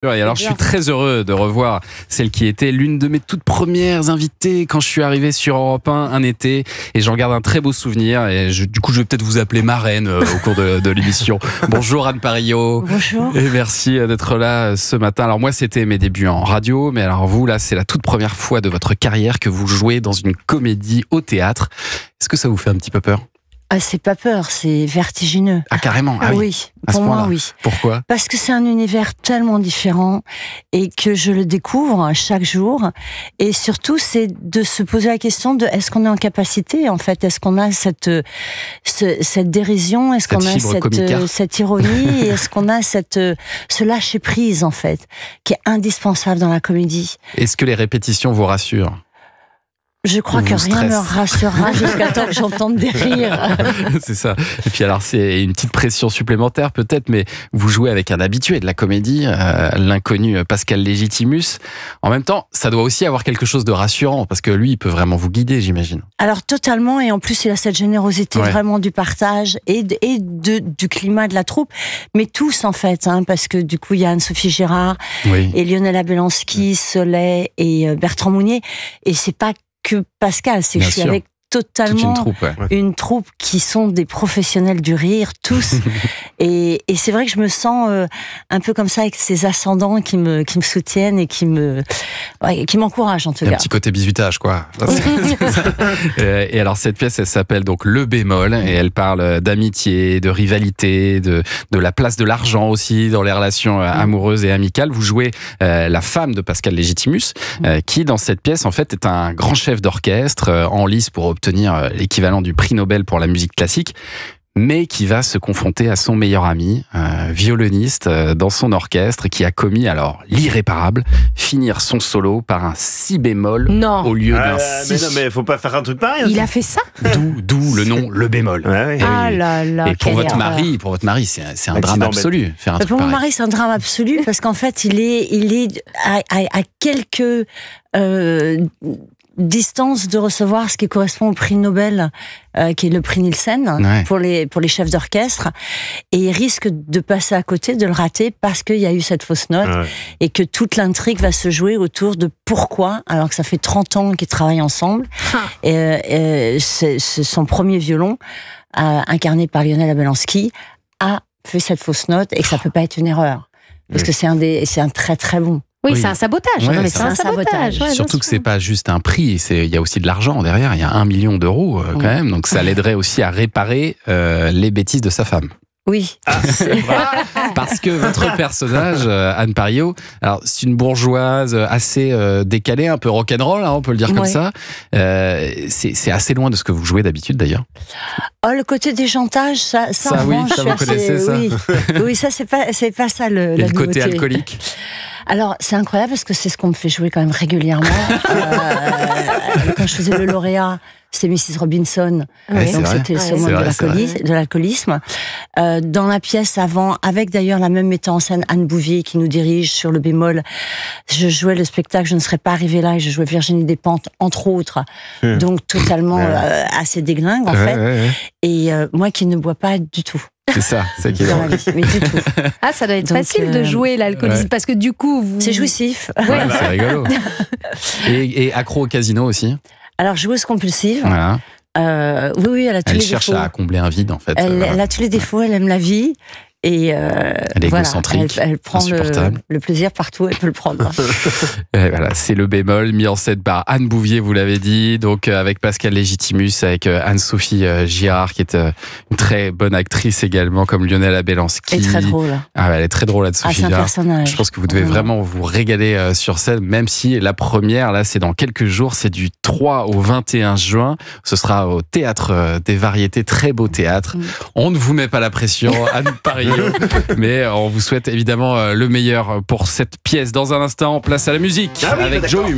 Et alors, je suis très heureux de revoir celle qui était l'une de mes toutes premières invitées quand je suis arrivé sur Europe 1 un été. Et j'en garde un très beau souvenir. Et du coup, je vais peut-être vous appeler marraine au cours de l'émission. Bonjour Anne Parillot. Bonjour. Et merci d'être là ce matin. Alors moi, c'était mes débuts en radio. Mais alors vous, là, c'est la toute première fois de votre carrière que vous jouez dans une comédie au théâtre. Est-ce que ça vous fait un petit peu peur ? Ah, c'est pas peur, c'est vertigineux. Ah, carrément. Ah, oui, à pour ce moi, point-là. oui. Pourquoi ? Parce que c'est un univers tellement différent et que je le découvre chaque jour. Et surtout, c'est de se poser la question de est-ce qu'on est en capacité, en fait, est-ce qu'on a cette dérision, est-ce qu'on a cette ironie, est-ce qu'on a ce lâcher prise, en fait, qui est indispensable dans la comédie. Est-ce que les répétitions vous rassurent ? Je crois que rien ne me rassurera jusqu'à temps que j'entende des rires. C'est ça. Et puis alors, c'est une petite pression supplémentaire peut-être, mais vous jouez avec un habitué de la comédie, l'inconnu Pascal Légitimus. En même temps, ça doit aussi avoir quelque chose de rassurant, parce que lui, il peut vraiment vous guider, j'imagine. Alors totalement, et en plus, il a cette générosité vraiment du partage et du climat de la troupe, mais tous en fait, parce que du coup, il y a Anne-Sophie Girard, et Lionel Abelansky, Soleil et Bertrand Mounier, et c'est pas que Pascal, c'est que je suis avec totalement une troupe qui sont des professionnels du rire, tous. et c'est vrai que je me sens un peu comme ça, avec ces ascendants qui me soutiennent et qui m'encouragent en tout cas. Un petit côté bisutage, quoi. Et alors cette pièce, elle s'appelle donc Le Bémol, et elle parle d'amitié, de rivalité, de la place de l'argent aussi dans les relations amoureuses et amicales. Vous jouez la femme de Pascal Légitimus, qui dans cette pièce en fait est un grand chef d'orchestre en lice pour obtenir l'équivalent du prix Nobel pour la musique classique, mais qui va se confronter à son meilleur ami, violoniste dans son orchestre, qui a commis alors l'irréparable, finir son solo par un si bémol au lieu d'un si. Mais non, mais faut pas faire un truc pareil. Il a fait ça. D'où le nom Le Bémol. Ah là là. Et pour votre mari, c'est un drame absolu. Faire un truc pour mon pareil. mari, c'est un drame absolu parce qu'en fait, il est à quelques distance de recevoir ce qui correspond au prix Nobel, qui est le prix Nielsen, pour les chefs d'orchestre, et il risque de passer à côté, de le rater, parce qu'il y a eu cette fausse note, et que toute l'intrigue va se jouer autour de pourquoi, alors que ça fait 30 ans qu'ils travaillent ensemble, et c'est son premier violon, incarné par Lionel Abelansky, a fait cette fausse note, et que ça peut pas être une erreur, parce que c'est un très très bon. Oui, c'est un sabotage. Ouais, non, mais c'est un sabotage. Ouais, surtout que c'est pas juste un prix, il y a aussi de l'argent derrière. Il y a 1 million d'euros quand même, donc ça l'aiderait aussi à réparer les bêtises de sa femme. Oui. Parce que votre personnage, Anne Parillot, alors c'est une bourgeoise assez décalée, un peu rock'n'roll, on peut le dire comme ça. C'est assez loin de ce que vous jouez d'habitude d'ailleurs. Oh, le côté déjantage, ça oui, ça vous connaissez ça. Oui, ça c'est pas ça la nouveauté. Le côté alcoolique. Alors, c'est incroyable parce que c'est ce qu'on me fait jouer quand même régulièrement. Quand je faisais le lauréat, c'était Mrs. Robinson. Donc, c'était le summum de l'alcoolisme. Dans la pièce avant, avec d'ailleurs la même metteur en scène, Anne Bouvier, qui nous dirige sur Le Bémol, je jouais le spectacle Je ne serais pas arrivée là, et je jouais Virginie Despentes, entre autres. Donc, totalement assez déglingue, en fait. Et moi qui ne bois pas du tout. C'est ça, c'est qui est drôle. Mais du tout. Ah, ça doit être facile de jouer l'alcoolisme, parce que du coup, c'est jouissif. C'est rigolo. Et accro au casino aussi. Alors, joueuse compulsive. Voilà. Oui, elle a tous les défauts. Elle cherche à combler un vide, en fait. Elle a tous les défauts, elle aime la vie. Et elle est égocentrique, elle prend le plaisir partout, elle peut le prendre. Et voilà, c'est Le Bémol, mis en scène par Anne Bouvier, vous l'avez dit, donc avec Pascal Légitimus, avec Anne-Sophie Girard, qui est une très bonne actrice également, comme Lionel Abelansky. Elle est très drôle. Elle est très drôle, Anne-Sophie Girard. C'est un personnage. Je pense que vous devez vraiment vous régaler sur scène, même si la première, là, c'est dans quelques jours, c'est du 3 au 21 juin. Ce sera au Théâtre des Variétés, très beau théâtre. On ne vous met pas la pression, Anne Parillot. Mais on vous souhaite évidemment le meilleur pour cette pièce. Dans un instant, place à la musique avec Joe.